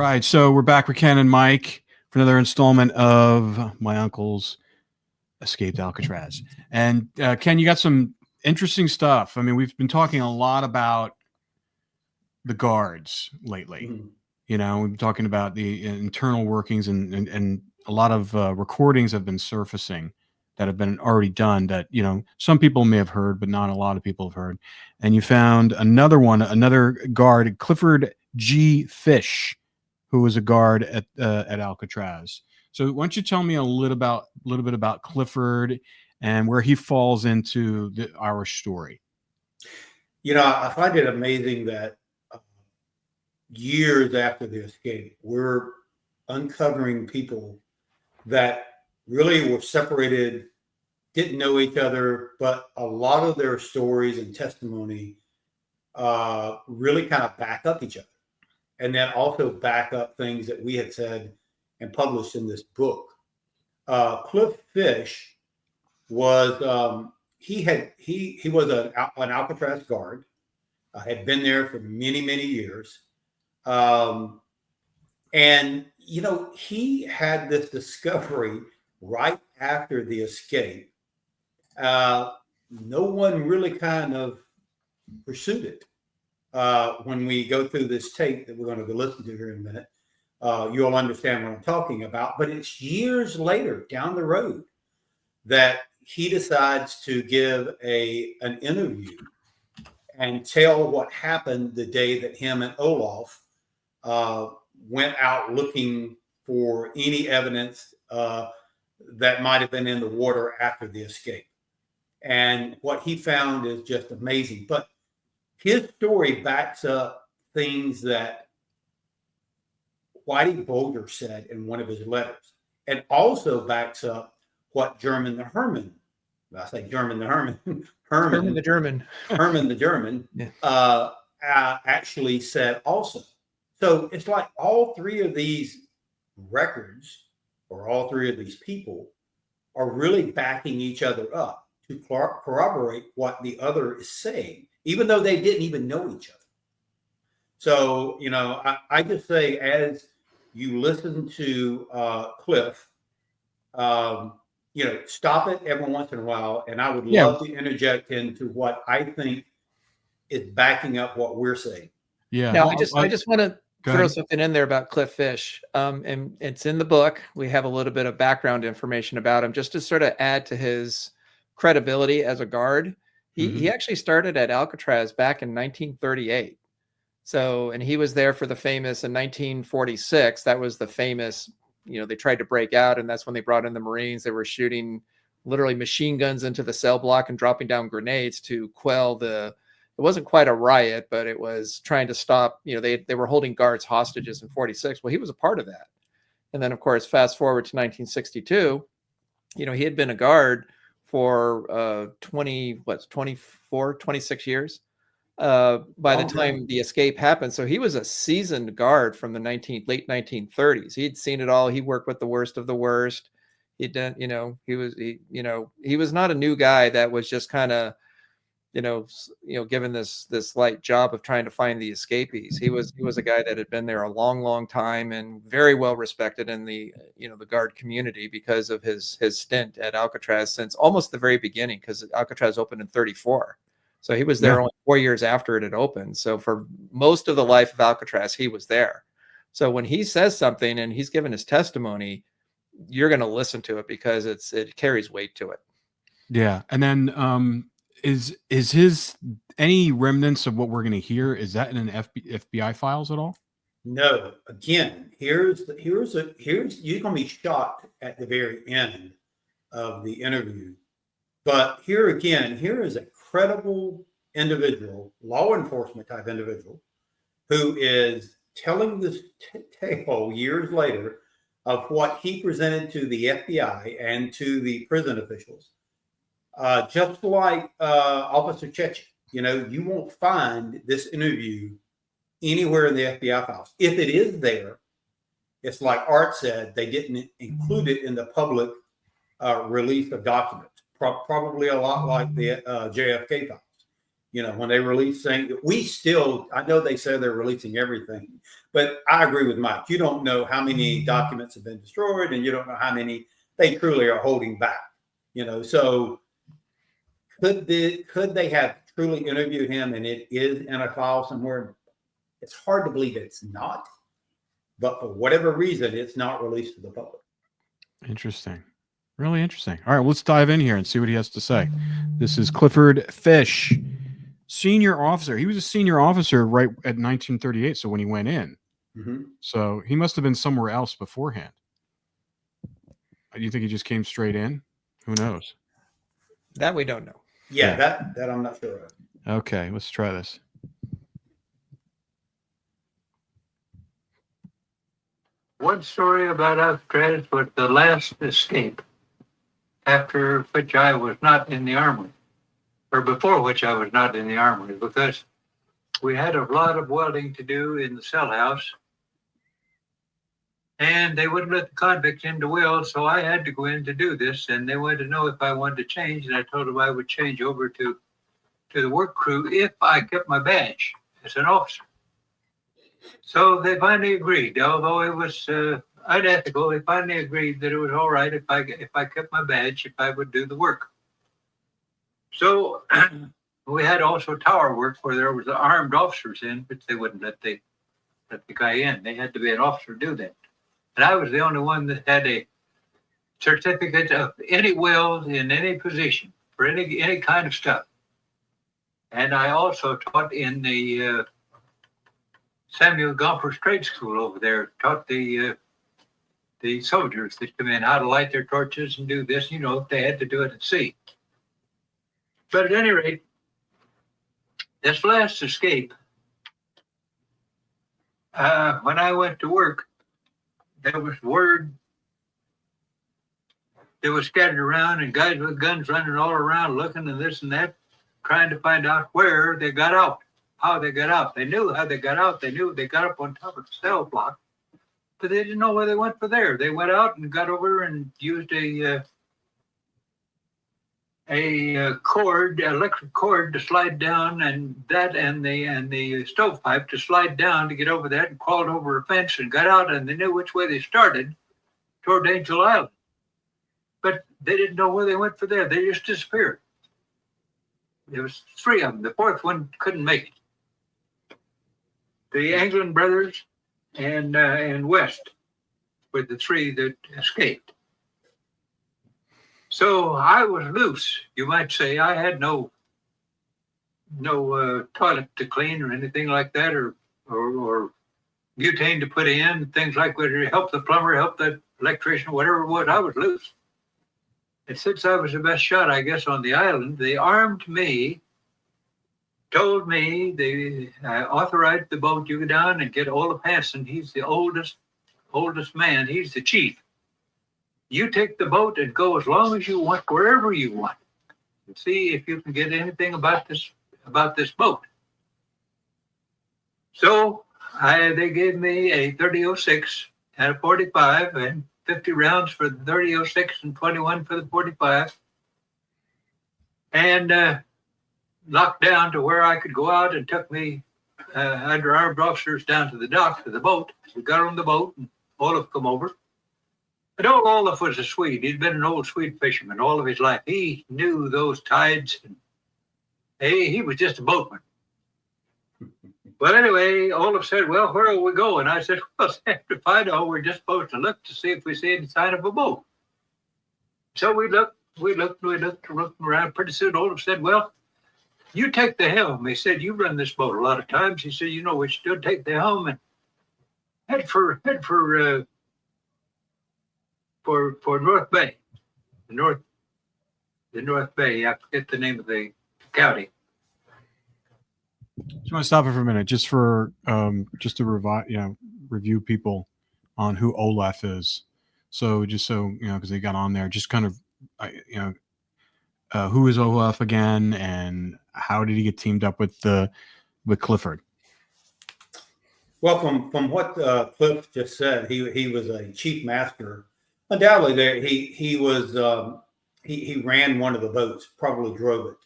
right, so we're back with Ken and Mike for another installment of My Uncles Escaped Alcatraz. And Ken, you got some interesting stuff. I mean, we've been talking a lot about the guards lately. Mhm. You know, we've been talking about the internal workings, and a lot of recordings have been surfacing that have been already done that, you know, some people may have heard, but not a lot of people have heard. And you found another one, another guard, Clifford G. Fish, who was a guard at Alcatraz. So why don't you tell me a little bit about Clifford and where he falls into our story? You know, I find it amazing that years after the escape, we're uncovering people that really were separated, didn't know each other, but a lot of their stories and testimony really kind of back up each other. And then also back up things that we had said and published in this book. Cliff Fish was he was an Alcatraz guard. Had been there for many years, and you know he had this discovery right after the escape. No one really kind of pursued it. When we go through this tape that we're going to go listen to here in a minute, you'll understand what I'm talking about. But it's years later down the road that he decides to give an interview and tell what happened the day that him and Olaf went out looking for any evidence that might have been in the water after the escape. And what he found is just amazing. But his story backs up things that Whitey Bulger said in one of his letters, and also backs up what Herman the German, yeah. Actually said also. So it's like all three of these records or all three of these people are really backing each other up to corroborate what the other is saying, even though they didn't even know each other. So, you know, I just say as you listen to Cliff, you know, stop it every once in a while. And I would love to interject into what I think is backing up what we're saying. Yeah. Now, I just want to throw something in there about Cliff Fish. And it's in the book. We have a little bit of background information about him just to sort of add to his credibility as a guard. He actually started at Alcatraz back in 1938. So, and he was there for the famous in 1946. That was the famous, you know, they tried to break out, and that's when they brought in the Marines. They were shooting literally machine guns into the cell block and dropping down grenades to quell it wasn't quite a riot, but it was trying to stop, you know, they were holding guards hostages in 46. Well, he was a part of that. And then, of course, fast forward to 1962, you know, he had been a guard for 26 years. By the time the escape happened. So he was a seasoned guard from the late 1930s. He'd seen it all. He worked with the worst of the worst. He did, you know, he was not a new guy that was just kind of, you know, given this light job of trying to find the escapees. He was a guy that had been there a long time and very well respected in the, you know, the guard community because of his stint at Alcatraz since almost the very beginning, because Alcatraz opened in 1934. So he was there only 4 years after it had opened. So for most of the life of Alcatraz, he was there. So when he says something and he's given his testimony, you're going to listen to it because it carries weight to it. Yeah. And then is his any remnants of what we're going to hear? Is that in an FBI files at all? No. Again, here's you're going to be shocked at the very end of the interview. But here is a credible individual, law enforcement type individual, who is telling this tale years later of what he presented to the FBI and to the prison officials. Just like Officer Chechen, you know, you won't find this interview anywhere in the FBI files. If it is there, it's like Art said, they didn't include it in the public release of documents. Probably a lot like the JFK files. When they release things, I know they say they're releasing everything, but I agree with Mike. You don't know how many documents have been destroyed, and you don't know how many they truly are holding back. So could they have truly interviewed him and it is in a file somewhere? It's hard to believe it's not, but for whatever reason, it's not released to the public. Interesting. Really interesting. All right, let's dive in here and see what he has to say. This is Clifford Fish, senior officer. He was a senior officer right at 1938, so when he went in. Mm-hmm. So he must have been somewhere else beforehand. Do you think he just came straight in? Who knows? That we don't know. Yeah, that I'm not sure of. Okay, let's try this. One story about Alcatraz was the last escape, after which I was not in the army, or before which I was not in the army, because we had a lot of welding to do in the cell house, and they wouldn't let the convicts in to weld, so I had to go in to do this, and they wanted to know if I wanted to change, and I told them I would change over to the work crew if I kept my badge as an officer. So they finally agreed, although it was unethical. They finally agreed that it was all right if I kept my badge, if I would do the work. So we had also tower work where there was armed officers in, but they wouldn't let the guy in. They had to be an officer to do that. And I was the only one that had a certificate of any weld in any position for any kind of stuff. And I also taught in the Samuel Gompers Trade School over there, taught the soldiers that come in how to light their torches and do this. They had to do it at sea. But at any rate, this last escape, when I went to work, there was word that was scattered around and guys with guns running all around looking and this and that, trying to find out where they got out. How they got out. They knew how they got out. They knew they got up on top of the cell block, but they didn't know where they went from there. They went out and got over and used a electric cord to slide down, and the stovepipe to slide down to get over that, and crawled over a fence and got out, and they knew which way they started toward Angel Island. But they didn't know where they went from there. They just disappeared. There was three of them. The fourth one couldn't make it. The Anglin brothers and West were the three that escaped. So I was loose, you might say. I had no toilet to clean or anything like that, or butane to put in, things like that. Help the plumber, help the electrician, whatever it was. I was loose. And since I was the best shot, I guess, on the island, they armed me. Told me they authorized the boat. You go down and get Olaf Hansen. He's the oldest man. He's the chief. You take the boat and go as long as you want, wherever you want, and see if you can get anything about this boat. So they gave me a 30-06 and a 45 and 50 rounds for the 30-06 and 21 for the 45, and locked down to where I could go out, and took me under armed officers down to the dock to the boat. We got on the boat, and Olaf come over. But old Olaf was a Swede. He'd been an old Swede fisherman all of his life. He knew those tides. And he was just a boatman. But anyway, Olaf said, "Well, where will we go?" And I said, "Well, San Pedro, we're just supposed to look to see if we see any sign of a boat." So we looked around. Pretty soon Olaf said, "Well, you take the helm." He said, "You run this boat a lot of times." He said, "We should take the helm and head for North Bay, the North Bay. I forget the name of the county." Just want to stop it for a minute, just to review people on who Olaf is. So just so because they got on there, just kind of who is Olaf again, and how did he get teamed up with Clifford? Well, from what Cliff just said, he was a chief master. Undoubtedly, he was he ran one of the boats, probably drove it.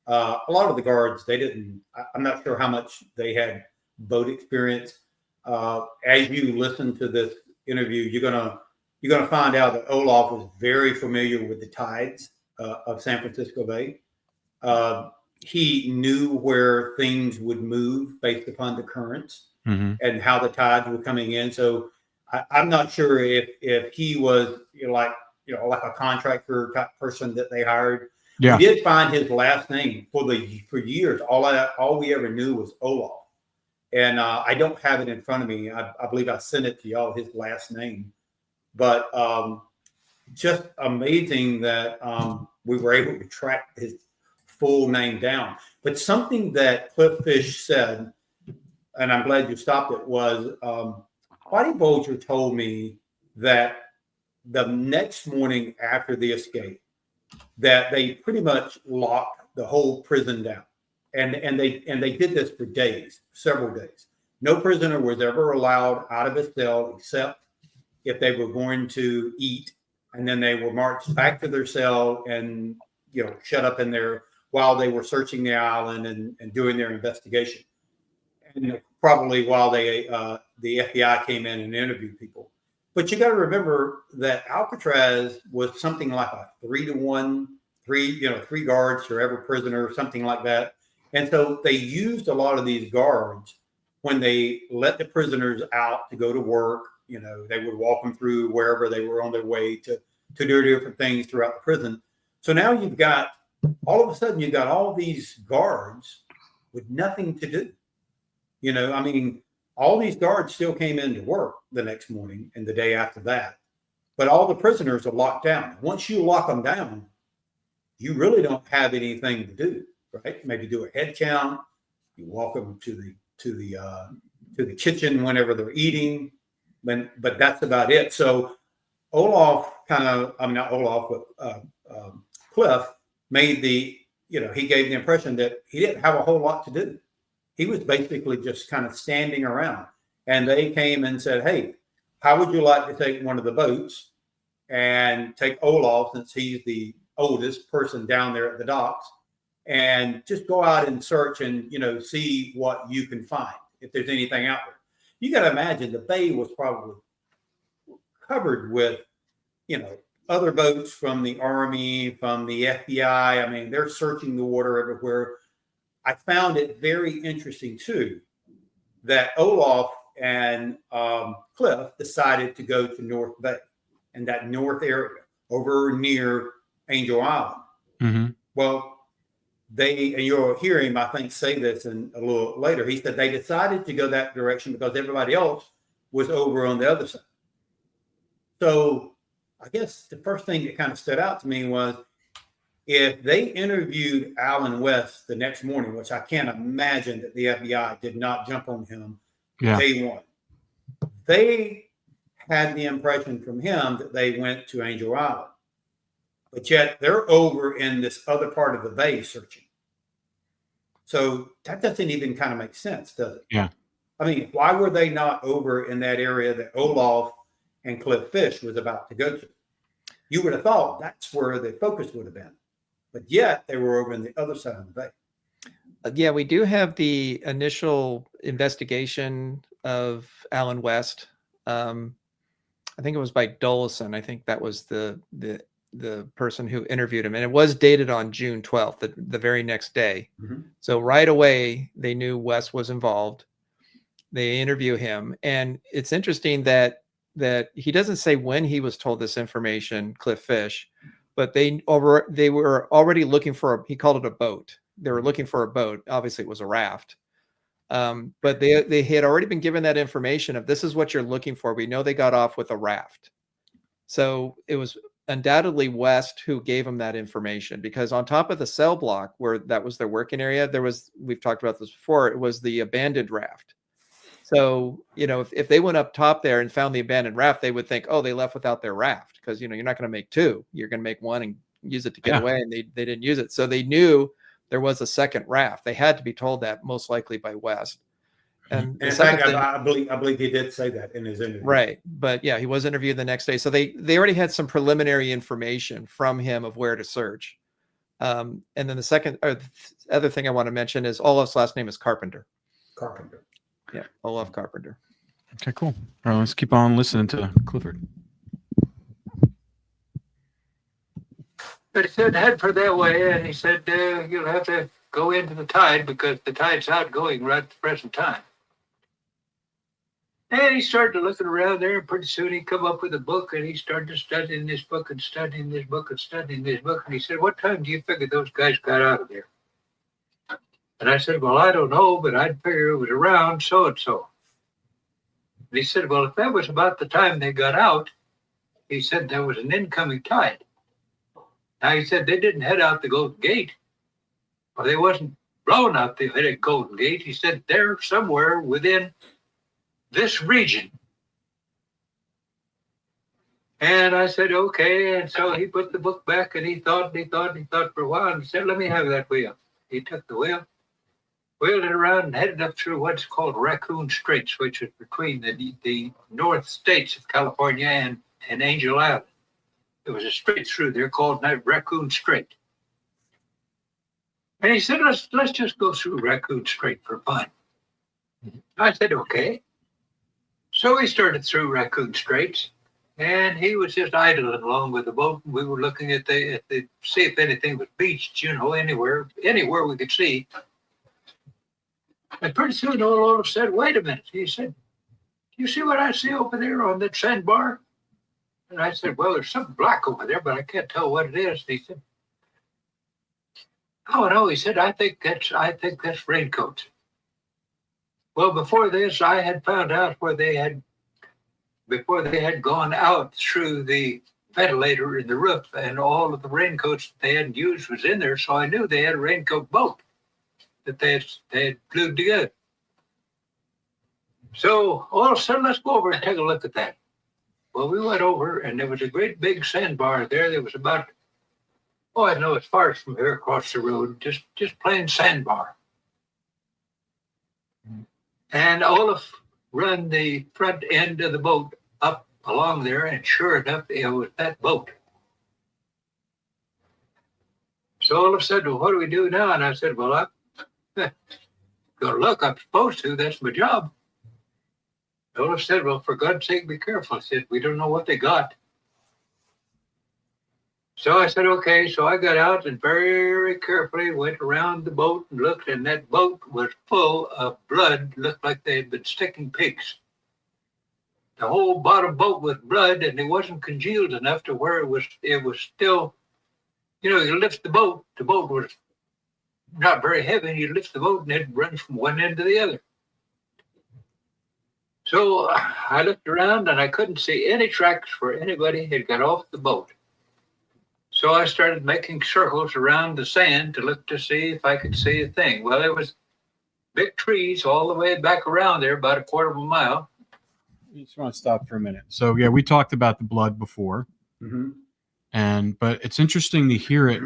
A lot of the guards, they didn't. I'm not sure how much they had boat experience. As you listen to this interview, you're gonna find out that Olaf was very familiar with the tides of San Francisco Bay. He knew where things would move based upon the currents and how the tides were coming in. So I'm not sure if he was like a contractor type person that they hired. Yeah. We did find his last name for years. All we ever knew was Olaf, and I don't have it in front of me. I believe I sent it to y'all, his last name, but just amazing that we were able to track his full name down. But something that Cliff Fish said, and I'm glad you stopped it, was Whitey Bulger told me that the next morning after the escape, that they pretty much locked the whole prison down, and they did this for days, several days. No prisoner was ever allowed out of his cell except if they were going to eat, and then they were marched back to their cell and shut up in there while they were searching the island and doing their investigation, and probably while the FBI came in and interviewed people. But you got to remember that Alcatraz was something like a 3-to-1, three guards for every prisoner, something like that. And so they used a lot of these guards when they let the prisoners out to go to work. They would walk them through wherever they were on their way to do different things throughout the prison. So now all of a sudden you've got all these guards with nothing to do. All these guards still came in to work the next morning and the day after that, but all the prisoners are locked down. Once you lock them down, you really don't have anything to do, right? Maybe do a head count. You walk them to the kitchen whenever they're eating, but that's about it. So Olaf Cliff made he gave the impression that he didn't have a whole lot to do. He was basically just kind of standing around, and they came and said, "Hey, how would you like to take one of the boats and take Olaf, since he's the oldest person down there at the docks, and just go out and search and see what you can find, if there's anything out there." You got to imagine the bay was probably covered with other boats from the Army, from the FBI. They're searching the water everywhere. I found it very interesting too that Olaf and Cliff decided to go to North Bay and that north area over near Angel Island. Mm-hmm. Well, and you'll hear him, I think, say this a little later. He said they decided to go that direction because everybody else was over on the other side. So I guess the first thing that kind of stood out to me was, if they interviewed Alan West the next morning, which I can't imagine that the FBI did not jump on him day one, they had the impression from him that they went to Angel Island. But yet they're over in this other part of the bay searching. So that doesn't even kind of make sense, does it? Yeah. Why were they not over in that area that Olaf and Cliff Fish was about to go to? You would have thought that's where the focus would have been. But yet they were over on the other side of the bay. Yeah, we do have the initial investigation of Alan West. I think it was by Dolison. I think that was the person who interviewed him, and it was dated on June 12th, the very next day. Mm-hmm. So right away they knew West was involved. They interview him, and it's interesting that he doesn't say when he was told this information, Cliff Fish. But they were already looking for he called it a boat. They were looking for a boat. Obviously, it was a raft. But they had already been given that information of, this is what you're looking for. We know they got off with a raft. So it was undoubtedly West who gave them that information, because on top of the cell block where that was their working area, we've talked about this before, it was the abandoned raft. So, if they went up top there and found the abandoned raft, they would think, oh, they left without their raft, because, you're not going to make two. You're going to make one and use it to get away. And they didn't use it. So they knew there was a second raft. They had to be told that, most likely by West. And in fact, I believe he did say that in his interview. Right. But yeah, he was interviewed the next day. So they already had some preliminary information from him of where to search. And then the second or the other thing I want to mention is Olaf's last name is Carpenter. Carpenter. Yeah, Olaf Carpenter. Okay, cool. All right, let's keep on listening to Clifford. But he said, head for that way, and he said, you'll have to go into the tide because the tide's outgoing right at the present time. And he started looking around there, and pretty soon he come up with a book, and he started studying this book and studying this book and studying this book. And he said, what time do you figure those guys got out of there? And I said, well, I don't know, but I'd figure it was around so-and-so. And he said, well, if that was about the time they got out, he said there was an incoming tide. Now, he said they didn't head out the Golden Gate, or they wasn't blown out the Golden Gate. He said they're somewhere within this region. And I said, okay. And so he put the book back, and he thought for a while, and he said, let me have that wheel. He took the wheel, wheeled it around, and headed up through what's called Raccoon Straits, which is between the North States of California and Angel Island. There was a strait through there called Raccoon Strait. And he said, let's just go through Raccoon Strait for fun. I said, okay. So we started through Raccoon Straits, and he was just idling along with the boat. We were looking at the see if anything was beached, anywhere we could see. And pretty soon Olaf said, wait a minute. He said, you see what I see over there on that sandbar? And I said, well, there's something black over there, but I can't tell what it is. And he said, oh no, he said, I think that's raincoats. Well, before this, I had found out before they had gone out through the ventilator in the roof, and all of the raincoats that they hadn't used was in there, so I knew they had a raincoat boat that they had glued together. So all of a sudden, let's go over and take a look at that. Well, we went over, and there was a great big sandbar there. There was about, I know as far as from here across the road, just plain sandbar. And Olaf run the front end of the boat up along there, and sure enough, it was that boat. So Olaf said, well, what do we do now? And I said, well, I'm going to look. I'm supposed to. That's my job. Olaf said, well, for God's sake, be careful. I said, we don't know what they got. So I said, okay. So I got out and very carefully went around the boat and looked, and that boat was full of blood. Looked like they had been sticking pigs. The whole bottom boat was blood, and it wasn't congealed enough to where it was still, you lift the boat was not very heavy, and you lift the boat and it runs from one end to the other. So I looked around and I couldn't see any tracks where anybody had got off the boat. So I started making circles around the sand to look to see if I could see a thing. Well, there was big trees all the way back around there, about a quarter of a mile. I just want to stop for a minute. So yeah, we talked about the blood before, but it's interesting to hear it,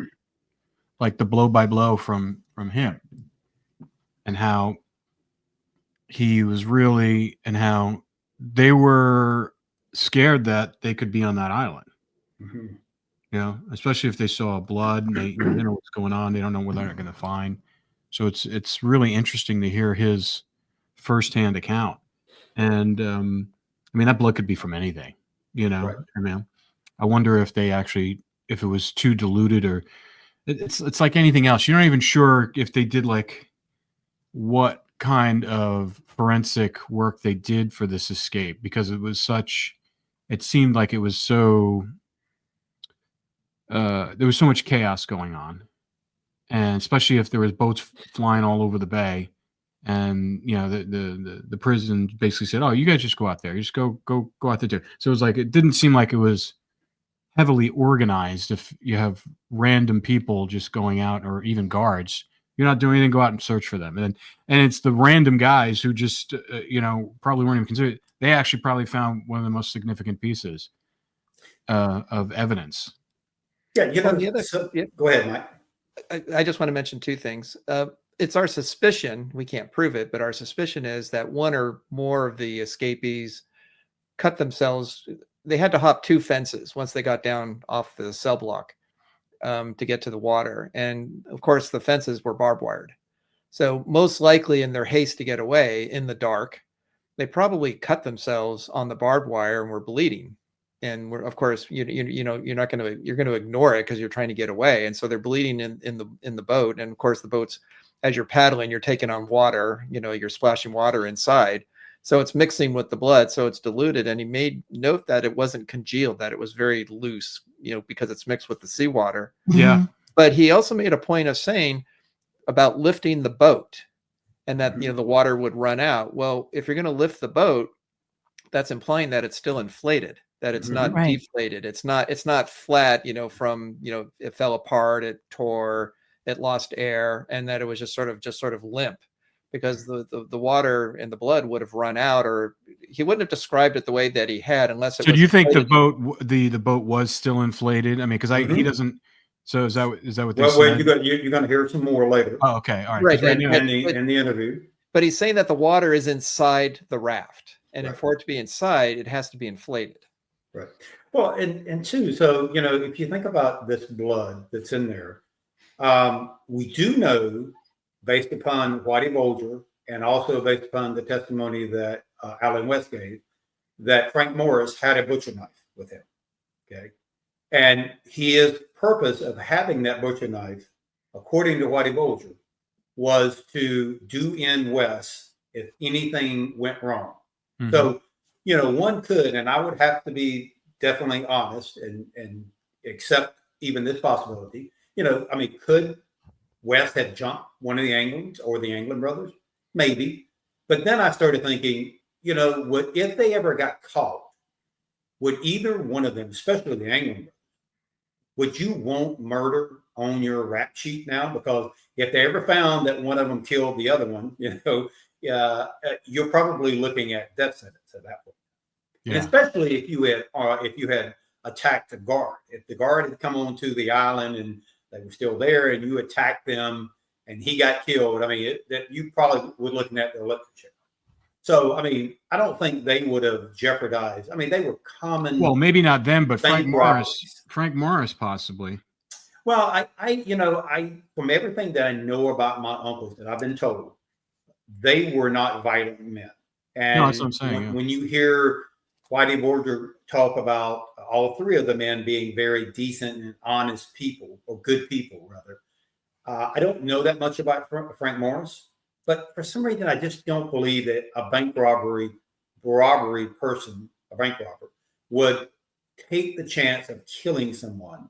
like the blow by blow from him, and how he was really, and how they were scared that they could be on that island. Especially if they saw blood and they don't know what's going on. They don't know what they're going to find. So it's really interesting to hear his firsthand account. And that blood could be from anything, Right. I wonder if if it was too diluted, or it's like anything else. You're not even sure if they did what kind of forensic work they did for this escape, because it seemed like it was so, there was so much chaos going on, and especially if there was boats flying all over the bay, and the prison basically said, "Oh, you guys just go out there. You just go out there." So it was like, it didn't seem like it was heavily organized. If you have random people just going out, or even guards, you're not doing anything. Go out and search for them, and it's the random guys who just probably weren't even considered. They actually probably found one of the most significant pieces of evidence. Yeah, go ahead, Mike. I just want to mention two things. It's our suspicion, we can't prove it, but our suspicion is that one or more of the escapees cut themselves. They had to hop 2 fences once they got down off the cell block. to get to the water. And of course, the fences were barbed wired. So most likely in their haste to get away in the dark, they probably cut themselves on the barbed wire and were bleeding. And we're, of course, you're going to ignore it because you're trying to get away. And so they're bleeding in the boat. And of course, the boat's, as you're paddling, you're taking on water, you're splashing water inside. So it's mixing with the blood. So it's diluted. And he made note that it wasn't congealed, that it was very loose, because it's mixed with the seawater. Yeah. But he also made a point of saying about lifting the boat and that, the water would run out. Well, if you're going to lift the boat, that's implying that it's still inflated, that it's not deflated. It's not flat, from, it fell apart, it tore, it lost air, and that it was just sort of limp, because the water and the blood would have run out, or he wouldn't have described it the way that he had unless it So was. do you think the boat was still inflated? I mean, because he doesn't. So is that what they said? Well, you're going to hear some more later. Oh, okay, all right. Right, In the interview. But he's saying that the water is inside the raft, and for it to be inside, it has to be inflated. Right. Well, and two, so if you think about this blood that's in there, we do know, based upon Whitey Bulger and also based upon the testimony that Alan West gave, that Frank Morris had a butcher knife with him. Okay. And his purpose of having that butcher knife, according to Whitey Bulger, was to do in West if anything went wrong. Mm-hmm. So, one could, and I would have to be definitely honest and accept even this possibility. Could West have jumped one of the Anglins or the Anglin brothers? Maybe. But then I started thinking, if they ever got caught, would either one of them, especially the Anglin brothers, would you want murder on your rap sheet now? Because if they ever found that one of them killed the other one, you're probably looking at death sentence at that point. Yeah. And especially if you had attacked a guard. If the guard had come onto the island and they were still there, and you attacked them and he got killed, that you probably would looking at the electric chair. So, I don't think they would have jeopardized. They were common. Well, maybe not them, but Frank robberies. Morris possibly. Well, I from everything that I know about my uncles that I've been told, they were not violent men. And that's what I'm saying. When you hear Whitey Bulger talk about all three of the men being very decent and honest people, or good people, rather, I don't know that much about Frank Morris. But for some reason, I just don't believe that a bank robber, would take the chance of killing someone.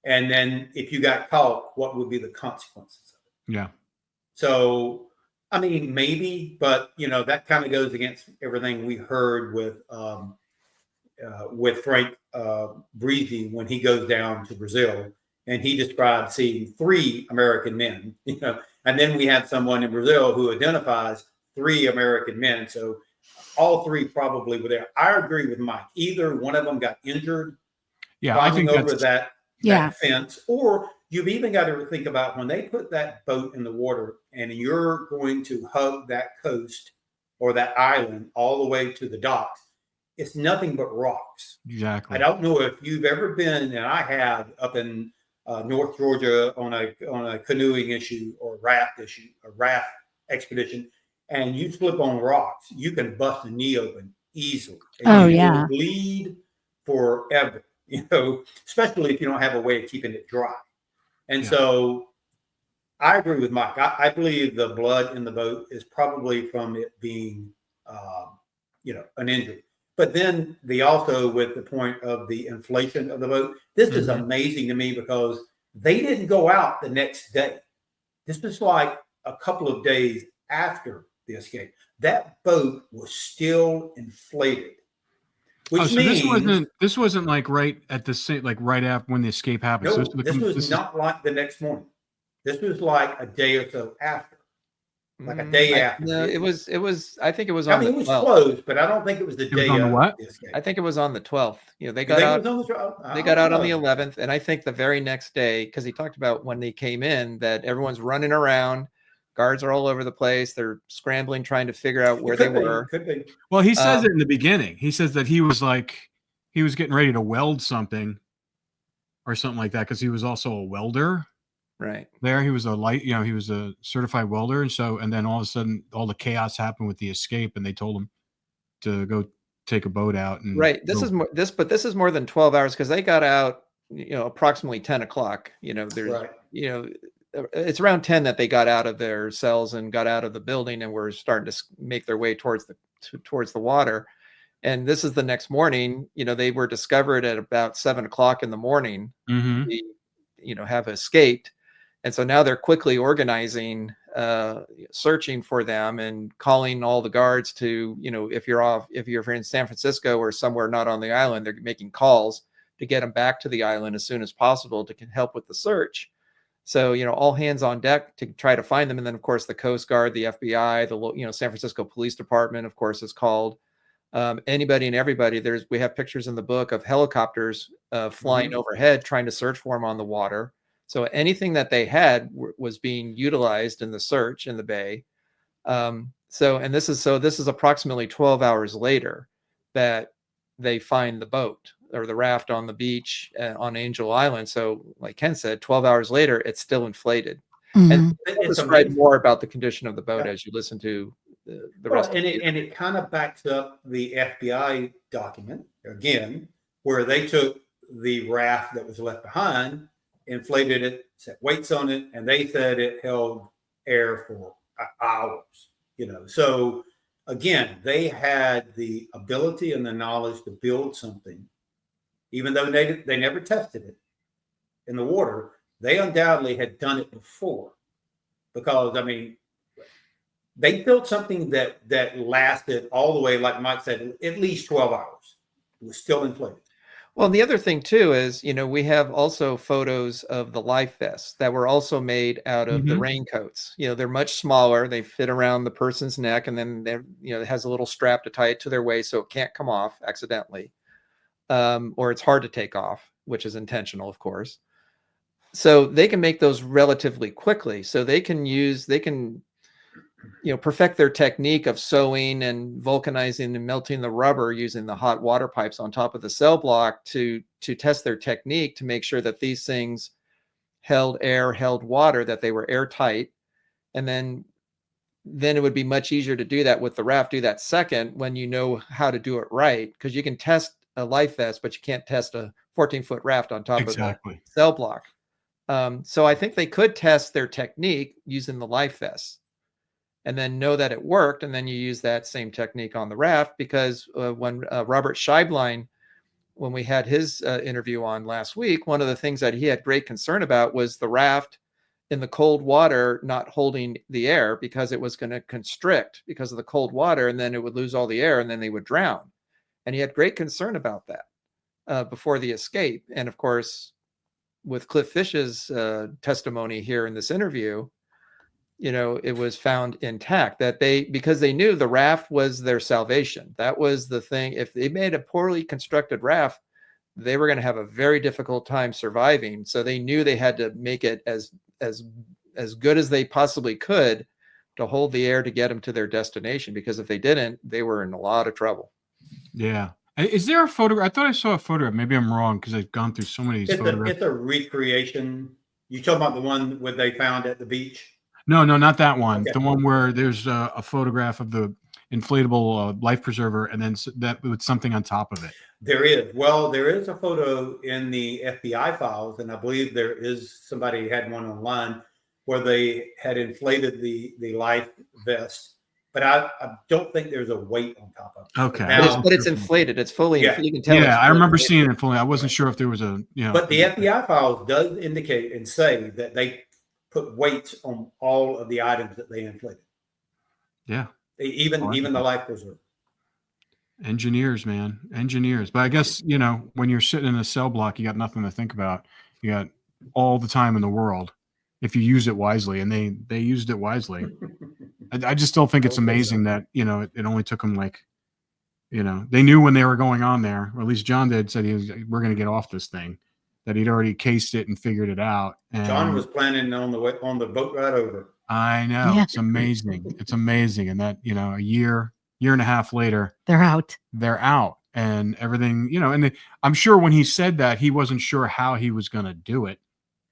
And then if you got caught, what would be the consequences of it? Yeah. So, maybe, but, that kind of goes against everything we heard with Frank Breezy when he goes down to Brazil. And he described seeing 3 American men, and then we have someone in Brazil who identifies 3 American men. So all 3 probably were there. I agree with Mike. Either one of them got injured climbing over that fence, or you've even got to think about when they put that boat in the water and you're going to hug that coast or that island all the way to the docks. It's nothing but rocks. Exactly. I don't know if you've ever been, and I have, up in North Georgia on a canoeing issue or a raft expedition, and you slip on rocks, you can bust a knee open easily. And you will bleed forever, especially if you don't have a way of keeping it dry. And so I agree with Mike. I believe the blood in the boat is probably from it being, an injury. But then also with the point of the inflation of the boat, this is amazing to me because they didn't go out the next day. This was like a couple of days after the escape. That boat was still inflated. Which means this wasn't like right at the same, like right after when the escape happened. No, So this was not like the next morning. This was like a day or so after. Like a day after. No, it was. I think it was on. It was closed, but I don't think it was the day on the what? The escape. I think it was on the 12th. They got out. They got out on the 11th, and I think the very next day, because he talked about when they came in, that everyone's running around, guards are all over the place, they're scrambling, trying to figure out where they were. Could be. Well, he says it in the beginning. He says that he was getting ready to weld something, or something like that, because he was also a welder Right. there. He was he was a certified welder. And then all of a sudden, all the chaos happened with the escape, and they told him to go take a boat out and Right. This go. is but this is more than 12 hours because they got out, approximately 10 o'clock. There's, Right. it's around 10 that they got out of their cells and got out of the building and were starting to make their way towards the water. And this is the next morning. They were discovered at about 7 o'clock in the morning. Mhm. Have escaped. And so now they're quickly organizing, searching for them and calling all the guards to, if you're in San Francisco or somewhere not on the island, they're making calls to get them back to the island as soon as possible to help with the search. So, all hands on deck to try to find them. And then, of course, the Coast Guard, the FBI, the San Francisco Police Department, of course, is called. Anybody and everybody. We have pictures in the book of helicopters flying overhead trying to search for them on the water. So anything that they had was being utilized in the search in the bay. This is approximately 12 hours later that they find the boat or the raft on the beach on Angel Island. So like Ken said, 12 hours later, it's still inflated. And we'll describe more about the condition of the boat as you listen to the rest. And it kind of backs up the FBI document again, where they took the raft that was left behind, inflated it, set weights on it, and they said it held air for hours. So again, they had the ability and the knowledge to build something, even though they never tested it in the water. They undoubtedly had done it before, because they built something that lasted all the way, like Mike said, at least 12 hours. It was still inflated. Well, the other thing too is, we have also photos of the life vests that were also made out of the raincoats. They're much smaller. They fit around the person's neck, and then it has a little strap to tie it to their waist so it can't come off accidentally, or it's hard to take off, which is intentional, of course. So they can make those relatively quickly. So they can perfect their technique of sewing and vulcanizing and melting the rubber using the hot water pipes on top of the cell block to test their technique to make sure that these things held air, held water, that they were airtight. And then it would be much easier to do that with the raft, do that second when you know how to do it right. Because you can test a life vest, but you can't test a 14-foot raft on top of the cell block. So I think they could test their technique using the life vests and then know that it worked. And then you use that same technique on the raft, because when Robert Scheiblein, when we had his interview on last week, one of the things that he had great concern about was the raft in the cold water not holding the air, because it was going to constrict because of the cold water, and then it would lose all the air and then they would drown. And he had great concern about that before the escape. And of course, with Cliff Fish's testimony here in this interview, it was found intact, because they knew the raft was their salvation. That was the thing. If they made a poorly constructed raft, they were going to have a very difficult time surviving. So they knew they had to make it as good as they possibly could to hold the air to get them to their destination, because if they didn't, they were in a lot of trouble. Yeah. Is there a photograph? I thought I saw a photograph. Maybe I'm wrong, because I've gone through so many of these photographs. It's a recreation. You talking about the one where they found at the beach? No, not that one. Okay. The one where there's a photograph of the inflatable life preserver, and then that with something on top of it. There is. Well, there is a photo in the FBI files, and I believe there is somebody had one online where they had inflated the life vest. But I don't think there's a weight on top of it. Okay. But it's inflated. It's fully inflated. You can tell. Yeah, I remember seeing it fully. I wasn't sure if there was a, But the FBI files does indicate and say that they put weights on all of the items that they inflated. Yeah. Even the life preserver. Engineers, man. Engineers. But I guess, when you're sitting in a cell block, you got nothing to think about. You got all the time in the world if you use it wisely, and they used it wisely. I just still think it's amazing that, it only took them they knew when they were going on there, or at least John did, said we're going to get off this thing, that he'd already cased it and figured it out. And John was planning on the boat ride over. I know. Yeah. It's amazing. It's amazing. And that, a year and a half later, they're out. and everything, and I'm sure when he said that, he wasn't sure how he was going to do it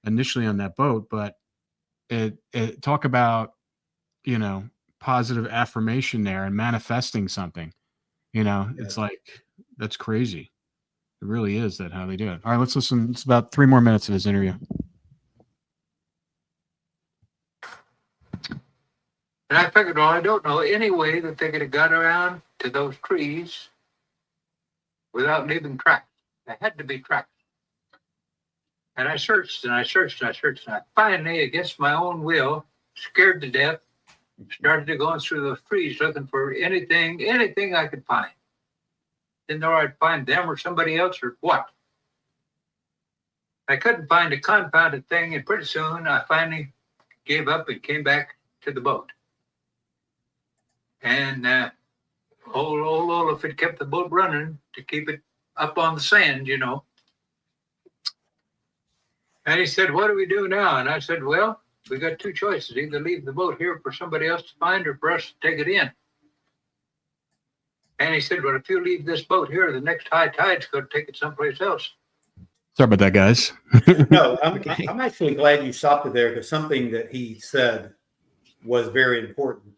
initially on that boat, but it talk about, positive affirmation there and manifesting something, it's Yes. like, that's crazy. It really is that how they do it. All right, let's listen. It's about 3 more minutes of his interview. And I figured, well, I don't know any way that they could have got around to those trees without leaving tracks. There had to be tracks. And I searched and I searched and I searched. And I finally, against my own will, scared to death, started going through those trees looking for anything I could find. Didn't know I'd find them or somebody else or what. I couldn't find a confounded thing, and pretty soon I finally gave up and came back to the boat. And old Olaf had kept the boat running to keep it up on the sand, And he said, "What do we do now?" And I said, "Well, we got two choices. Either leave the boat here for somebody else to find or for us to take it in." And he said, "Well, if you leave this boat here, the next high tide's going to take it someplace else." Sorry about that, guys. No, I'm actually glad you stopped it there, because something that he said was very important.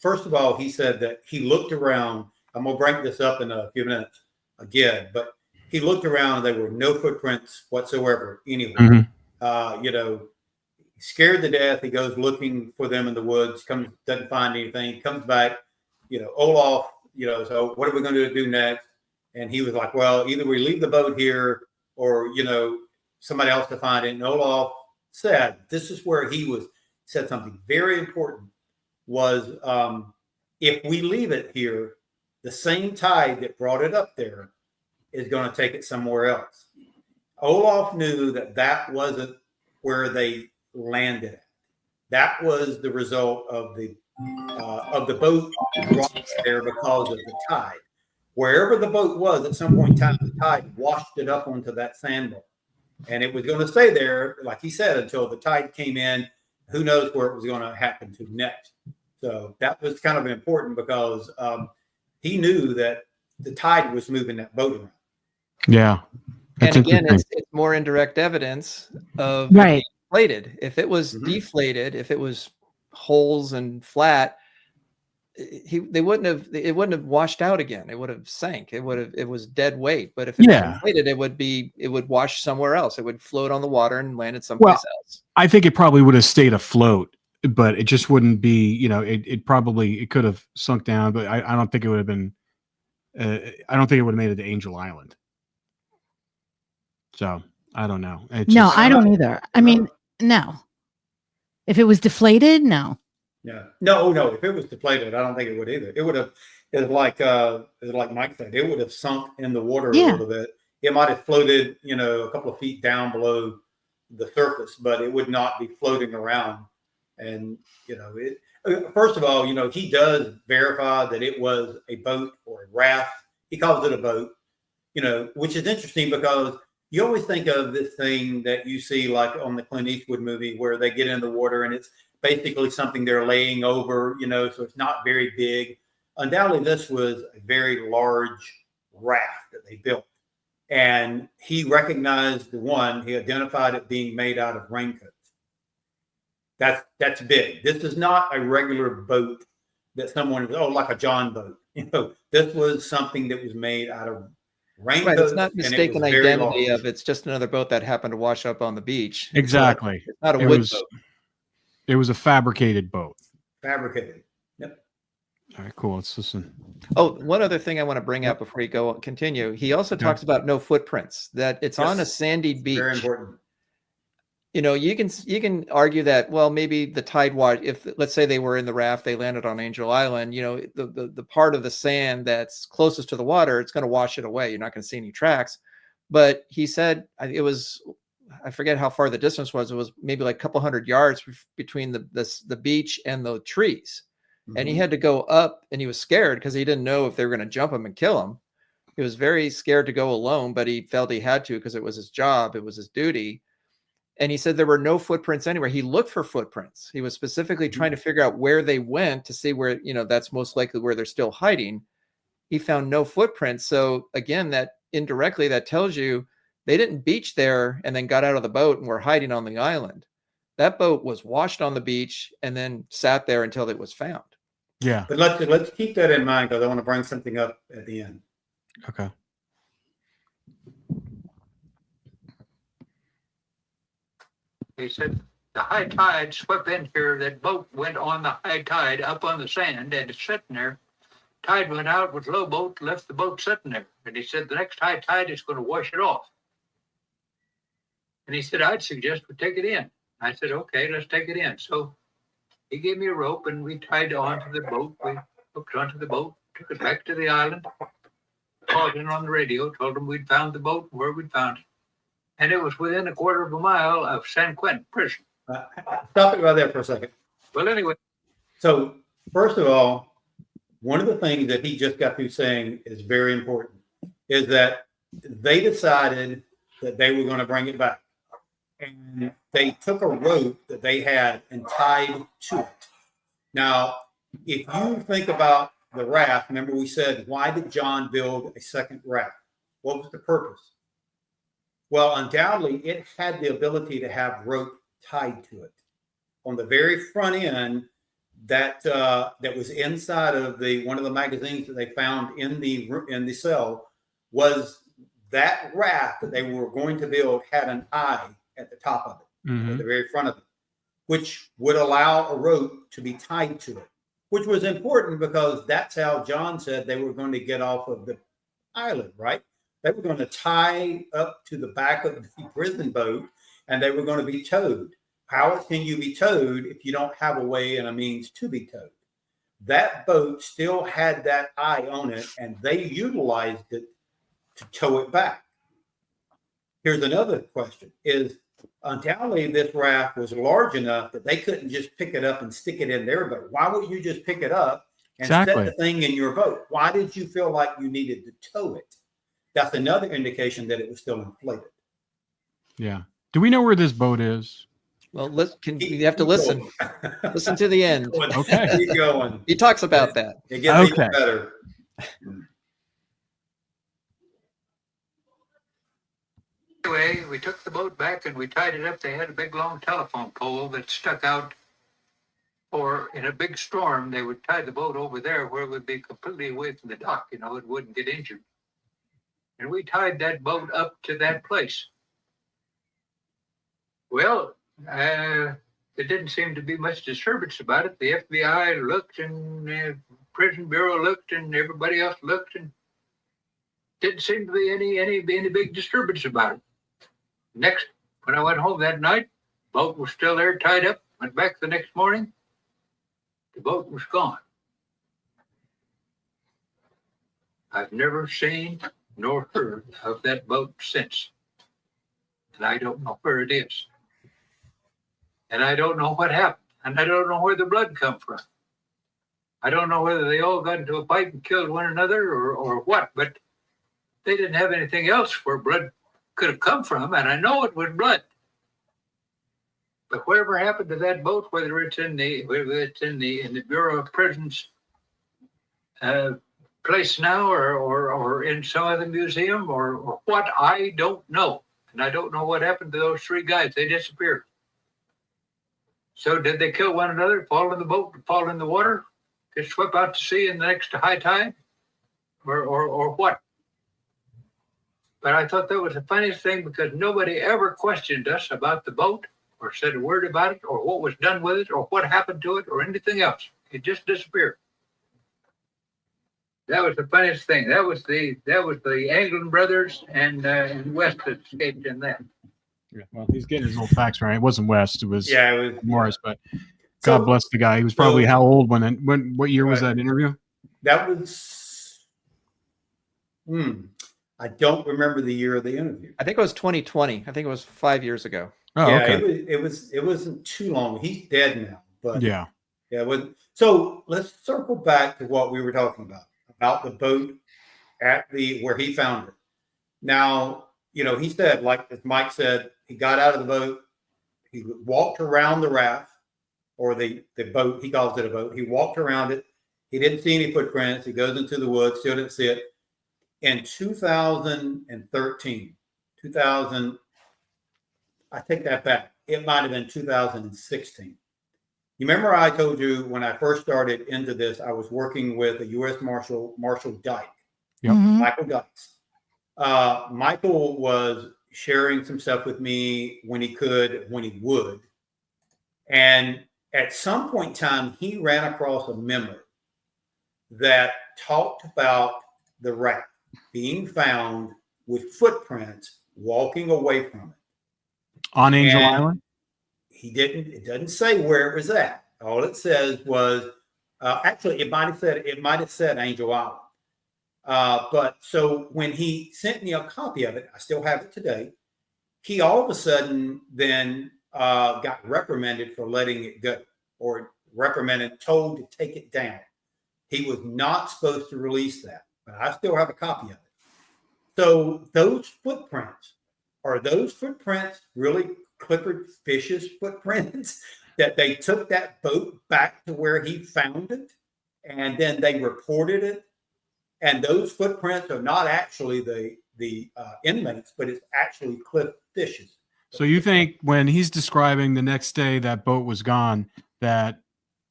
First of all, he said that he looked around. I'm going to bring this up in a few minutes again, but he looked around and there were no footprints whatsoever anywhere. Scared to death. He goes looking for them in the woods, doesn't find anything, comes back, Olaf, so what are we going to do next? And he was like, well, either we leave the boat here or, somebody else to find it. And Olaf said, this is where said something very important, was if we leave it here, the same tide that brought it up there is going to take it somewhere else. Olaf knew that wasn't where they landed at. That was the result of the boat brought there because of the tide. Wherever the boat was, at some point in time, the tide washed it up onto that sandbar. And it was going to stay there, like he said, until the tide came in. Who knows where it was going to happen to next. So that was kind of important, because he knew that the tide was moving that boat around. Yeah. And again, it's more indirect evidence of Right. deflated. If it was deflated, if it was holes and flat, it wouldn't have washed out again. It would have sank. It was dead weight. But if it was inflated, it would wash somewhere else. It would float on the water and landed someplace else. I think it probably would have stayed afloat, but it just wouldn't be, it could have sunk down, but I don't think it would have been, I don't think it would have made it to Angel Island. So I don't know. No, I don't either. I mean, no. If it was deflated, no. Yeah. No. If it was deflated, I don't think it would either. It would have, it's like Mike said, it would have sunk in the water a little bit. It might have floated, a couple of feet down below the surface, but it would not be floating around. And, first of all, he does verify that it was a boat or a raft. He calls it a boat, which is interesting, because you always think of this thing that you see like on the Clint Eastwood movie where they get in the water and it's basically something they're laying over, so it's not very big. Undoubtedly, this was a very large raft that they built. And he recognized he identified it being made out of raincoats. That's big. This is not a regular boat that someone, like a John boat. This was something that was made out of raincoats. Right, it's not mistaken identity of it's just another boat that happened to wash up on the beach. Exactly. It's not a wood boat. It was a fabricated boat. Fabricated. Yep. All right, cool. Let's listen. Oh, one other thing I want to bring up before we continue. He also talks about no footprints, that it's on a sandy beach. Very important. You can argue that, well, maybe the tide wash, if let's say they were in the raft, they landed on Angel Island, the part of the sand that's closest to the water, it's going to wash it away. You're not going to see any tracks. But he said I forget how far the distance was. It was maybe like a couple hundred yards between the beach and the trees. Mm-hmm. And he had to go up, and he was scared because he didn't know if they were going to jump him and kill him. He was very scared to go alone, but he felt he had to because it was his job. It was his duty. And he said there were no footprints anywhere. He looked for footprints. He was specifically trying to figure out where they went to see where, that's most likely where they're still hiding. he found no footprints. So again, that indirectly, that tells you they didn't beach there and then got out of the boat and were hiding on the island. That boat was washed on the beach and then sat there until it was found. Yeah. But let's keep that in mind, because I want to bring something up at the end. Okay. He said the high tide swept in here. That boat went on the high tide up on the sand, and it's sitting there. Tide went out with low boat, left the boat sitting there. And he said the next high tide is going to wash it off. And he said, I'd suggest we take it in. I said, okay, let's take it in. So he gave me a rope, and we tied onto the boat. We hooked onto the boat, took it back to the island, called in on the radio, told them we'd found the boat, where we'd found it. And it was within a quarter of a mile of San Quentin prison. Stop it right there for a second. Well, anyway. So, first of all, one of the things that he just got through saying is very important, is that they decided that they were going to bring it back. And they took a rope that they had and tied to it. Now, if you think about the raft, remember we said, why did John build a second raft? What was the purpose? Well, undoubtedly, it had the ability to have rope tied to it. On the very front end, that was inside of one of the magazines that they found in the cell, was that raft that they were going to build had an eye at the top of it, at the very front of it, which would allow a rope to be tied to it, which was important because that's how John said they were going to get off of the island, right? They were going to tie up to the back of the prison boat, and they were going to be towed. How can you be towed if you don't have a way and a means to be towed? That boat still had that eye on it, and they utilized it to tow it back. Here's another question: is undoubtedly this raft was large enough that they couldn't just pick it up and stick it in their boat. Why would you just pick it up and set the thing in your boat? Why did you feel like you needed to tow it? That's another indication that it was still inflated. Yeah. Do we know where this boat is? Well, you have to listen. Listen to the end. Okay. Keep going. He talks about that. It gets even better. Anyway, we took the boat back and we tied it up. They had a big long telephone pole that stuck out, or in a big storm, they would tie the boat over there where it would be completely away from the dock, it wouldn't get injured. And we tied that boat up to that place. Well, there didn't seem to be much disturbance about it. The FBI looked, and the Prison Bureau looked, and everybody else looked, and didn't seem to be any big disturbance about it. Next, when I went home that night, the boat was still there, tied up. Went back the next morning, the boat was gone. I've never seen nor heard of that boat since. And I don't know where it is. And I don't know what happened. And I don't know where the blood come from. I don't know whether they all got into a fight and killed one another or what, but they didn't have anything else where blood could have come from, and I know it was blood. But whatever happened to that boat, whether it's in the Bureau of Prisons place now, or in some other museum, or what, I don't know. And I don't know what happened to those three guys. They disappeared. So did they kill one another, fall in the boat, fall in the water, get swept out to sea in the next high tide, or what? But I thought that was the funniest thing, because nobody ever questioned us about the boat, or said a word about it, or what was done with it, or what happened to it, or anything else. It just disappeared. That was the funniest thing. That was the Anglin brothers and West that escaped in that. Yeah, well, he's getting his old facts right. It wasn't West. It was Morris. But God bless the guy. He was probably how old when? What year was that interview? That was. I don't remember the year of the interview. I think it was 2020. I think it was 5 years ago. Oh, yeah, okay. it wasn't too long. He's dead now, but yeah. So let's circle back to what we were talking about the boat at where he found it. Now, he said, like as Mike said, he got out of the boat, he walked around the raft, or the boat, he calls it a boat. He walked around it, He didn't see any footprints. He goes into the woods, still didn't see it. In 2013, 2000, I take that back. It might have been 2016. You remember I told you when I first started into this, I was working with a U.S. Marshal Dyke, Yep. Michael Dykes. Michael was sharing some stuff with me when he could, when he would. And at some point in time, he ran across a memo that talked about the raft being found with footprints walking away from it. On Angel And Island? it doesn't say where it was at. All it says was, actually, it might have said Angel Island. But so when he sent me a copy of it, I still have it today. He all of a sudden then got reprimanded for letting it go, or told to take it down. He was not supposed to release that, but I still have a copy of it. So those footprints, are those footprints really Clifford Fish's footprints? That they took that boat back to where he found it, and then they reported it. And those footprints are not actually the inmates, but it's actually Cliff Fish's. So you think when he's describing the next day that boat was gone, that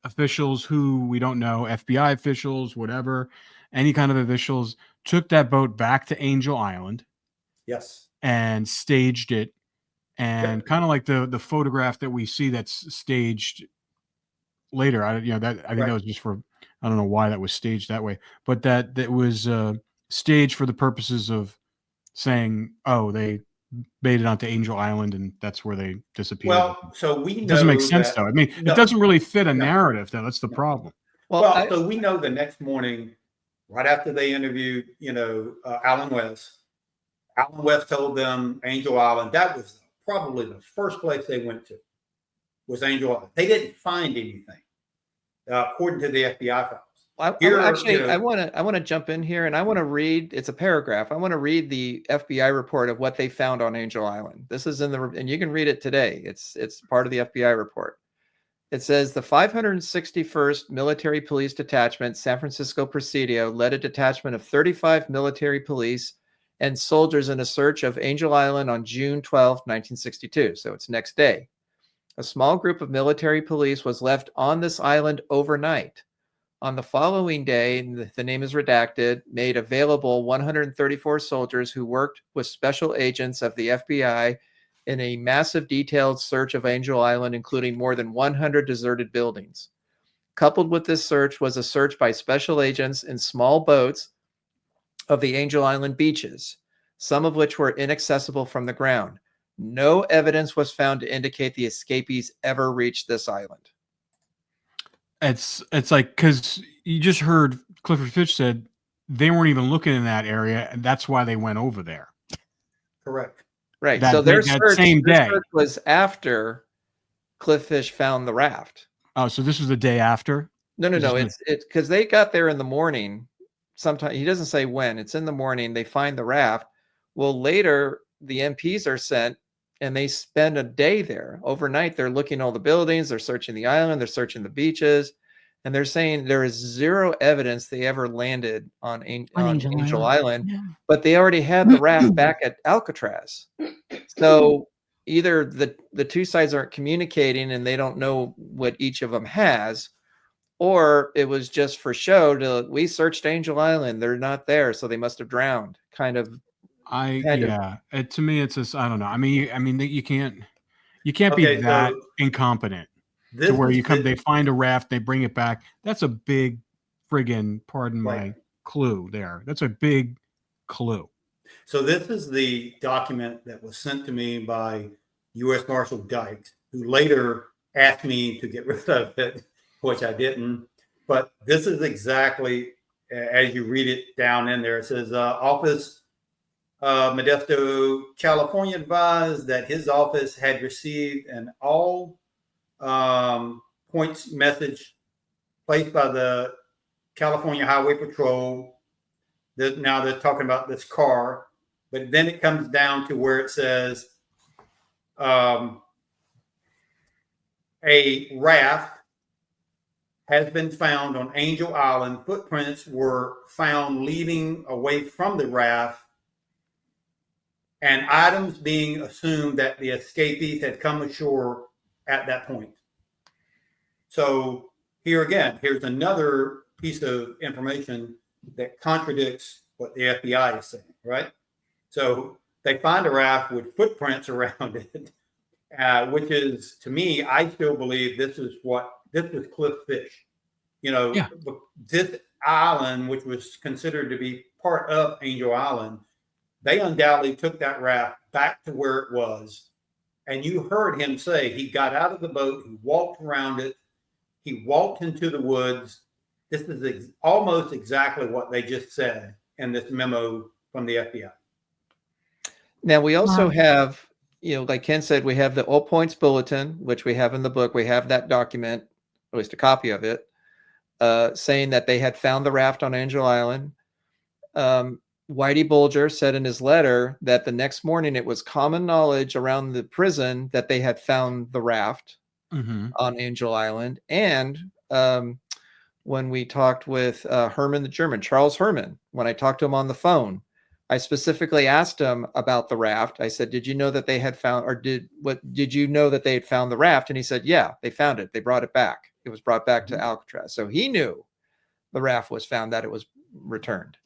officials who we don't know, FBI officials, whatever, any kind of officials, took that boat back to Angel Island? Yes. And staged it, and kind of like the photograph that we see that's staged later. I think that was just for, I don't know why that was staged that way, but that was staged for the purposes of saying, oh, they made it onto Angel Island and that's where they disappeared. Well, so we know it doesn't make sense though. I mean, it doesn't really fit a narrative though. That's the problem. Well, so we know the next morning, right after they interviewed, Alan West told them Angel Island. That was probably the first place they went to, was Angel Island. They didn't find anything, according to the FBI files. I want to jump in here, and I want to read. It's a paragraph. I want to read the FBI report of what they found on Angel Island. This is and you can read it today. It's part of the FBI report. It says the 561st Military Police Detachment, San Francisco Presidio, led a detachment of 35 military police and soldiers in a search of Angel Island on June 12, 1962. So it's next day. A small group of military police was left on this island overnight. On the following day, the name is redacted, made available 134 soldiers who worked with special agents of the FBI in a massive detailed search of Angel Island, including more than 100 deserted buildings. Coupled with this search was a search by special agents in small boats of the Angel Island beaches, some of which were inaccessible from the ground. No evidence was found to indicate the escapees ever reached this island. It's like, because you just heard Clifford Fish said they weren't even looking in that area, and that's why they went over there. Correct. Right. That so their same day search was after Cliff Fish found the raft. Oh, so this was the day after? No. It's because they got there in the morning. Sometime, he doesn't say when. It's in the morning. They find the raft. Well, later the MPs are sent, and they spend a day there overnight. They're looking at all the buildings. They're searching the island. They're searching the beaches, and they're saying there is zero evidence they ever landed on Angel Island. Yeah. But they already had the raft back at Alcatraz. So either the two sides aren't communicating and they don't know what each of them has, or it was just for show. We searched Angel Island. They're not there, so they must have drowned. To me, it's just, I don't know. I mean, you can't be that incompetent to where they find a raft, they bring it back. That's a big friggin', pardon my clue there. That's a big clue. So this is the document that was sent to me by U.S. Marshal Dyke, who later asked me to get rid of it, which I didn't. But this is exactly, as you read it down in there, it says, Office Modesto, California, advised that his office had received an all points message placed by the California Highway Patrol. Now they're talking about this car, but then it comes down to where it says a raft has been found on Angel Island. Footprints were found leading away from the raft, and items being assumed that the escapees had come ashore at that point. So here again, here's another piece of information that contradicts what the FBI is saying, right? So they find a raft with footprints around it, which is, to me, I still believe this was Cliff Fish. You know, Yeah. This island, which was considered to be part of Angel Island, they undoubtedly took that raft back to where it was. And you heard him say he got out of the boat, he walked around it, he walked into the woods. This is almost exactly what they just said in this memo from the FBI. Now we also Wow. have, like Ken said, we have the All Points Bulletin, which we have in the book. We have that document, at least a copy of it, saying that they had found the raft on Angel Island. Whitey Bulger said in his letter that the next morning it was common knowledge around the prison that they had found the raft on Angel Island. And when we talked with Herman the German, Charles Herman, when I talked to him on the phone, I specifically asked him about the raft. I said, did you know that they had found, or did you know that they had found the raft? And he said, yeah, they found it. They brought it back. It was brought back to Alcatraz. So he knew the raft was found, that it was returned.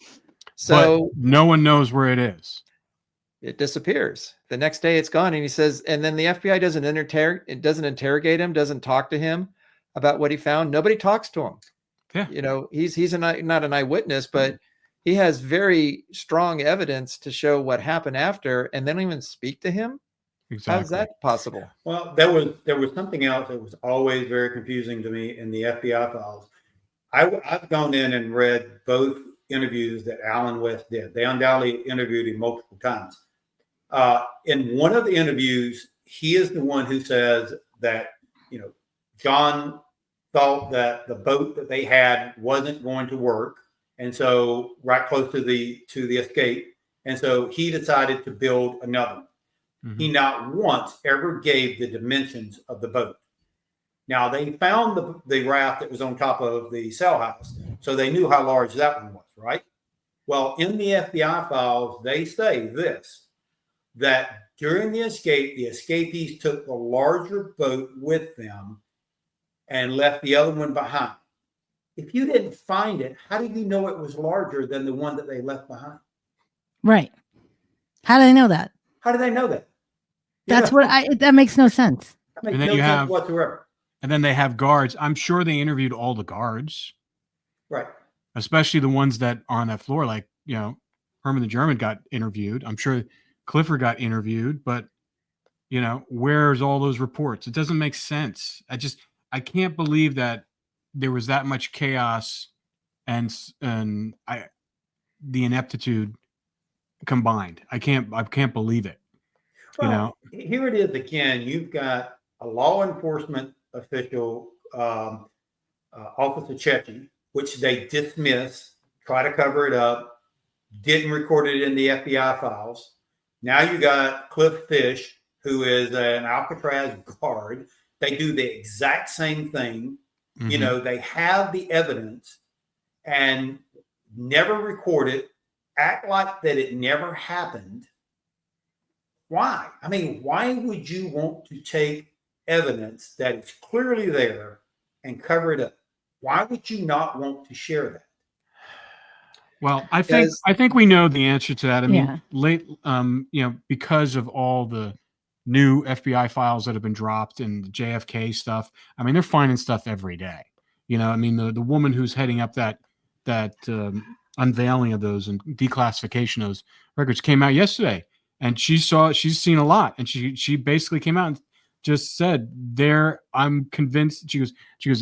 So but no one knows where it is. It disappears. The next day it's gone. And he says, and then the FBI doesn't interrogate him, doesn't talk to him about what he found. Nobody talks to him. Yeah. He's not an eyewitness, but he has very strong evidence to show what happened after, and they don't even speak to him. Exactly. How's that possible? Well, there was something else that was always very confusing to me in the FBI files. I've gone in and read both interviews that Alan West did. They undoubtedly interviewed him multiple times. In one of the interviews, he is the one who says that, John thought that the boat that they had wasn't going to work. And so right close to the escape. And so he decided to build another one. He not once ever gave the dimensions of the boat. Now they found the raft that was on top of the cell house. So they knew how large that one was, right? Well, in the FBI files, they say that during the escape, the escapees took the larger boat with them and left the other one behind. If you didn't find it, how did you know it was larger than the one that they left behind? Right. How do they know that? How do they know that? That makes no sense. That makes And then no you sense have- whatsoever. And then they have guards. I'm sure they interviewed all the guards, Right. especially the ones that are on that floor. Like, Herman the German got interviewed. I'm sure Clifford got interviewed, but where's all those reports? It doesn't make sense. I can't believe that there was that much chaos and the ineptitude combined. I can't believe it. Well, here it is again. You've got a law enforcement official, Officer Chechen, which they dismiss, try to cover it up, didn't record it in the FBI files. Now you got Cliff Fish, who is an Alcatraz guard. They do the exact same thing. They have the evidence and never record it, act like that it never happened. Why? I mean, why would you want to take evidence that is clearly there and cover it up? Why would you not want to share that? Well, I think we know the answer to that. I mean, Yeah. because of all the new FBI files that have been dropped and the JFK stuff. I mean, they're finding stuff every day. I mean, the woman who's heading up that unveiling of those and declassification of those records came out yesterday, and she's seen a lot, and she basically came out and just said, I'm convinced. She goes,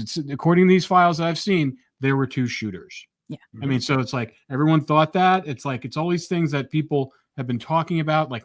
it's according to these files that I've seen, there were two shooters. Yeah. I mean, so it's like everyone thought that. It's like it's all these things that people have been talking about. Like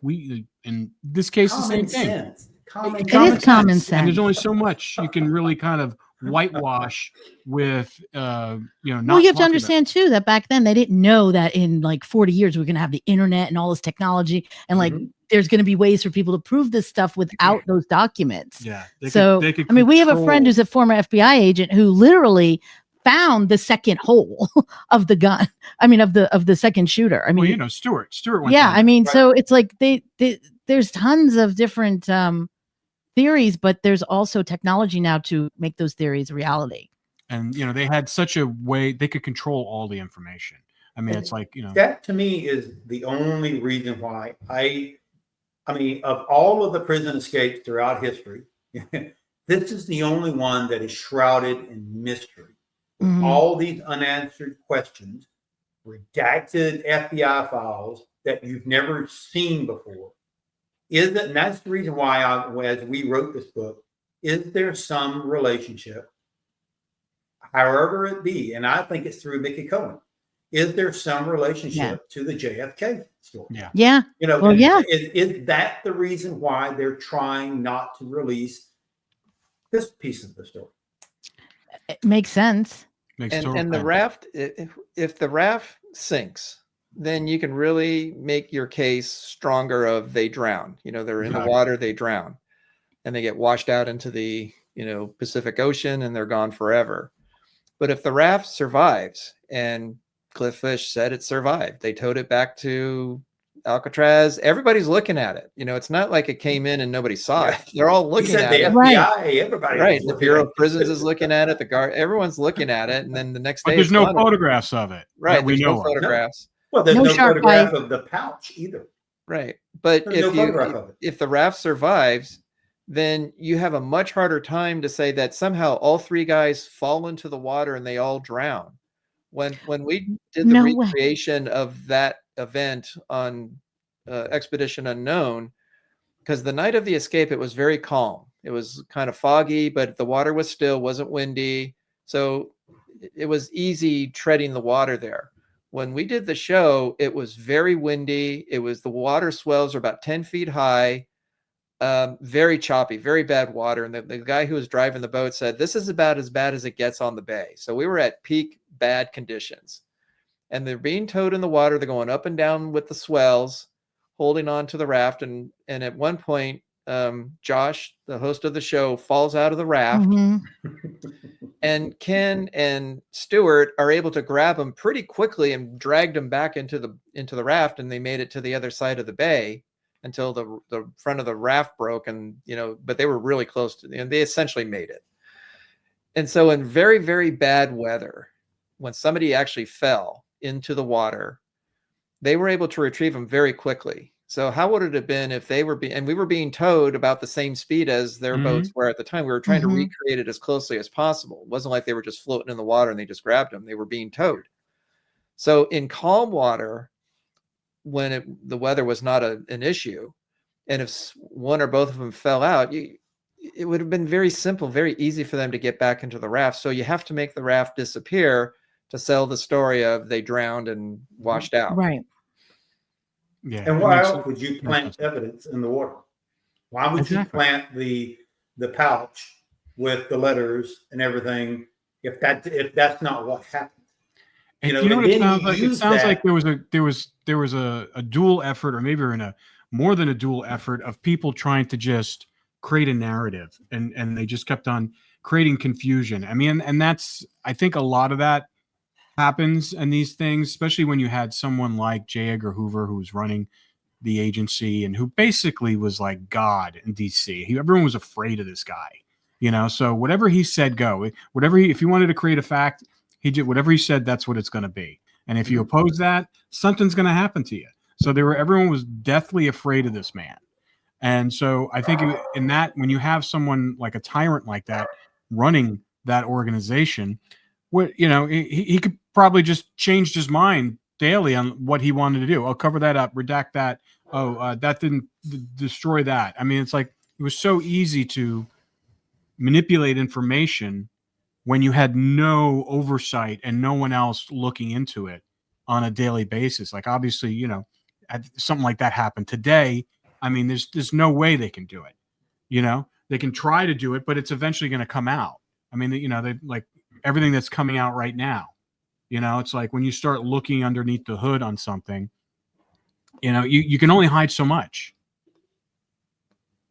in this case, the same thing. Common It is common sense. And there's only so much you can really kind of whitewash with not Well, you have to talking understand too that back then they didn't know that in like 40 years we're going to have the internet and all this technology, and like Mhm. there's going to be ways for people to prove this stuff without those documents. Yeah, So I mean, we have a friend who's a former FBI agent who literally found the second hole of the gun. I mean, of the second shooter. I mean, Stewart went yeah, down I mean, Right. so it's like there's tons of different theories, but there's also technology now to make those theories reality. and they had such a way they could control all the information. I mean, it's like That to me is the only reason why I mean, of all of the prison escapes throughout history, this is the only one that is shrouded in mystery. With Mhm. all these unanswered questions, redacted FBI files that you've never seen before. And that's the reason why as we wrote this book, is there some relationship, however it be, and I think it's through Mickey Cohen, is there some relationship to the JFK story? Yeah. Well, yeah. Is that the reason why they're trying not to release this piece of the story? It makes sense. And the raft, if the raft sinks, then you can really make your case stronger of they drown. They're in the water, they drown, and they get washed out into the Pacific Ocean, and they're gone forever. But if the raft survives, and Cliff Fish said it survived, they towed it back to Alcatraz. Everybody's looking at it. It's not like it came in and nobody saw it. They're all looking at it. FBI, everybody. Right. The Bureau of Prisons is looking at it. The guard, everyone's looking at it. And then the next day, but there's no photographs of it. Right. There's no photographs. Well, there's no photograph of the pouch either. Right. But There's if the raft survives, then you have a much harder time to say that somehow all three guys fall into the water and they all drown. When we did the recreation of that event on Expedition Unknown, because the night of the escape, it was very calm. It was kind of foggy, but the water was still, wasn't windy. So it was easy treading the water there. When we did the show, it was very windy. The water swells are about 10 feet high, very choppy, very bad water. And the guy who was driving the boat said, this is about as bad as it gets on the bay. So we were at peak bad conditions. And they're being towed in the water. They're going up and down with the swells, holding on to the raft. And at one point, Josh, the host of the show, falls out of the raft. Mm-hmm. And Ken and Stewart are able to grab him pretty quickly and dragged him back into the raft. And they made it to the other side of the bay until the front of the raft broke. And, but they were really close to and they essentially made it. And so in very, very bad weather, when somebody actually fell into the water, they were able to retrieve them very quickly. So how would it have been if they were and we were being towed about the same speed as their boats were at the time. We were trying to recreate it as closely as possible. It wasn't like they were just floating in the water and they just grabbed them. They were being towed. So in calm water, when the weather was not an issue, and if one or both of them fell out, it would have been very simple, very easy for them to get back into the raft. So you have to make the raft disappear to sell the story of they drowned and washed out. Right. Yeah. And why else would you plant evidence in the water? Why would you plant the pouch with the letters and everything if that's not what happened? And you know what it sounds like? It sounds like there was a dual effort, or maybe more than a dual effort of people trying to just create a narrative, and they just kept on creating confusion. I mean, and that's, I think a lot of that happens in these things, especially when you had someone like J. Edgar Hoover who was running the agency and who basically was like God in DC. Everyone was afraid of this guy, so whatever he said, go. If he wanted to create a fact, he did whatever he said, that's what it's going to be. And if you oppose that, something's going to happen to you. So everyone was deathly afraid of this man. And so I think in that, when you have someone like a tyrant like that running that organization, he could probably just changed his mind daily on what he wanted to do. I'll cover that up, redact that. That didn't destroy that. I mean, it's like, it was so easy to manipulate information when you had no oversight and no one else looking into it on a daily basis. Like, obviously, something like that happened today. I mean, there's no way they can do it. They can try to do it, but it's eventually going to come out. I mean, you know, they like everything that's coming out right now. You know, it's like when you start looking underneath the hood on something, you know, you can only hide so much.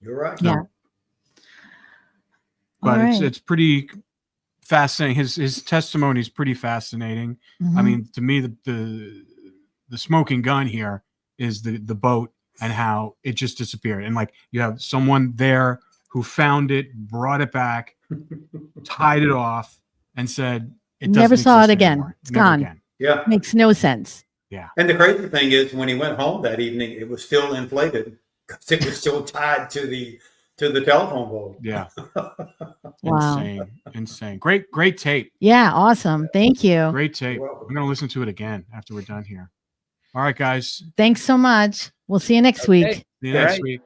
You're right. Yeah. But All right. it's pretty fascinating. His testimony is pretty fascinating. I Mhm. mean, to me, the smoking gun here is the boat and how it just disappeared. And like you have someone there who found it, brought it back, tied it off, and said it Never doesn't saw it exist again. anymore. It's Never gone. again. Yeah. Makes no sense. And the crazy thing is, when he went home that evening, it was still inflated because it was still tied to the telephone pole. Yeah. Wow. Insane. Great tape. Yeah, awesome. Thank you. Great tape. You're welcome. I'm gonna listen to it again after we're done here. All right, guys. Thanks so much. We'll see you next Okay. week. See you All next right. week.